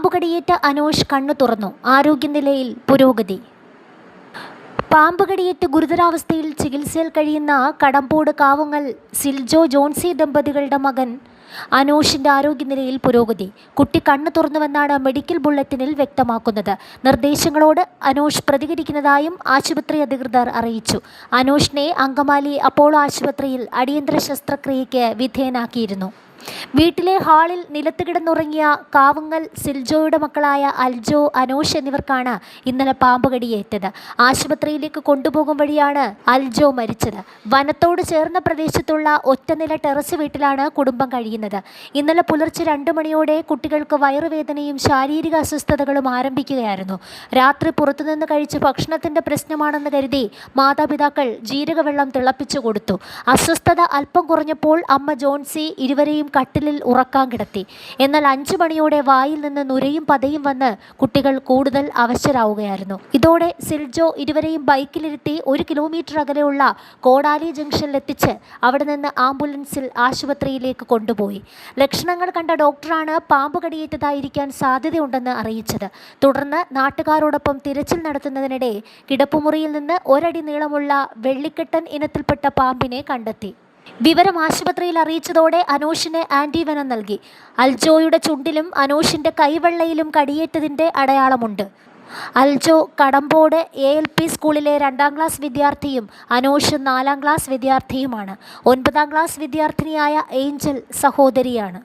പാമ്പുകടിയേറ്റ അനോഷ് കണ്ണു തുറന്നു. ആരോഗ്യനിലയിൽ പുരോഗതി. പാമ്പുകടിയേറ്റ് ഗുരുതരാവസ്ഥയിൽ ചികിത്സയിൽ കഴിയുന്ന കടമ്പോട് കാവുങ്ങൽ സിൽജോ ജോൺസി ദമ്പതികളുടെ മകൻ അനോഷിന്റെ ആരോഗ്യനിലയിൽ പുരോഗതി. കുട്ടി കണ്ണു തുറന്നുവെന്നാണ് മെഡിക്കൽ ബുള്ളറ്റിനിൽ വ്യക്തമാക്കുന്നത്. നിർദ്ദേശങ്ങളോട് അനോഷ് പ്രതികരിക്കുന്നതായും ആശുപത്രി അധികൃതർ അറിയിച്ചു. അനോഷിനെ അങ്കമാലി അപ്പോളോ ആശുപത്രിയിൽ അടിയന്തര ശസ്ത്രക്രിയയ്ക്ക് വിധേയനാക്കിയിരുന്നു. വീട്ടിലെ ഹാളിൽ നിലത്ത് കിടന്നുറങ്ങിയ കാവുങ്ങൽ സിൽജോയുടെ മക്കളായ അൽജോ, അനോഷ് എന്നിവർക്കാണ് ഇന്നലെ പാമ്പുകടിയേറ്റത്. ആശുപത്രിയിലേക്ക് കൊണ്ടുപോകും വഴിയാണ് അൽജോ മരിച്ചത്. വനത്തോട് ചേർന്ന പ്രദേശത്തുള്ള ഒറ്റനില ടെറസ് വീട്ടിലാണ് കുടുംബം കഴിയുന്നത്. ഇന്നലെ പുലർച്ചെ 2 മണിയോടെ കുട്ടികൾക്ക് വയറുവേദനയും ശാരീരിക അസ്വസ്ഥതകളും ആരംഭിക്കുകയായിരുന്നു. രാത്രി പുറത്തുനിന്ന് കഴിച്ച ഭക്ഷണത്തിന്റെ പ്രശ്നമാണെന്ന് കരുതി മാതാപിതാക്കൾ ജീരകവെള്ളം തിളപ്പിച്ചു കൊടുത്തു. അസ്വസ്ഥത അല്പം കുറഞ്ഞപ്പോൾ അമ്മ ജോൺസി ഇരുവരെയും കട്ടിലിൽ ഉറക്കാൻ കിടത്തി. എന്നാൽ 5 മണിയോടെ വായിൽ നിന്ന് നുരയും പതയും വന്ന് കുട്ടികൾ കൂടുതൽ അവശരാവുകയായിരുന്നു. ഇതോടെ സിൽജോ ഇരുവരെയും ബൈക്കിലിരുത്തി 1 കിലോമീറ്റർ അകലെയുള്ള കോടാലി ജംഗ്ഷനിലെത്തിച്ച് അവിടെ നിന്ന് ആംബുലൻസിൽ ആശുപത്രിയിലേക്ക് കൊണ്ടുപോയി. ലക്ഷണങ്ങൾ കണ്ട ഡോക്ടറാണ് പാമ്പുകടിയേറ്റതായിരിക്കാൻ സാധ്യതയുണ്ടെന്ന് അറിയിച്ചത്. തുടർന്ന് നാട്ടുകാരോടൊപ്പം തിരച്ചിൽ നടത്തുന്നതിനിടെ കിടപ്പുമുറിയിൽ നിന്ന് 1 അടി നീളമുള്ള വെള്ളിക്കെട്ടൻ ഇനത്തിൽപ്പെട്ട പാമ്പിനെ കണ്ടെത്തി. വിവരം ആശുപത്രിയിൽ അറിയിച്ചതോടെ അനോഷിന് ആന്റിവെനം നൽകി. അൽജോയുടെ ചുണ്ടിലും അനോഷിന്റെ കൈവെള്ളയിലും കടിയേറ്റതിന്റെ അടയാളമുണ്ട്. അൽജോ കടമ്പോട് ALP സ്കൂളിലെ 2ാം ക്ലാസ് വിദ്യാർത്ഥിയും അനോഷ് 4ാം ക്ലാസ് വിദ്യാർത്ഥിയുമാണ്. 9ാം ക്ലാസ് വിദ്യാർത്ഥിനിയായ ഏഞ്ചൽ സഹോദരിയാണ്.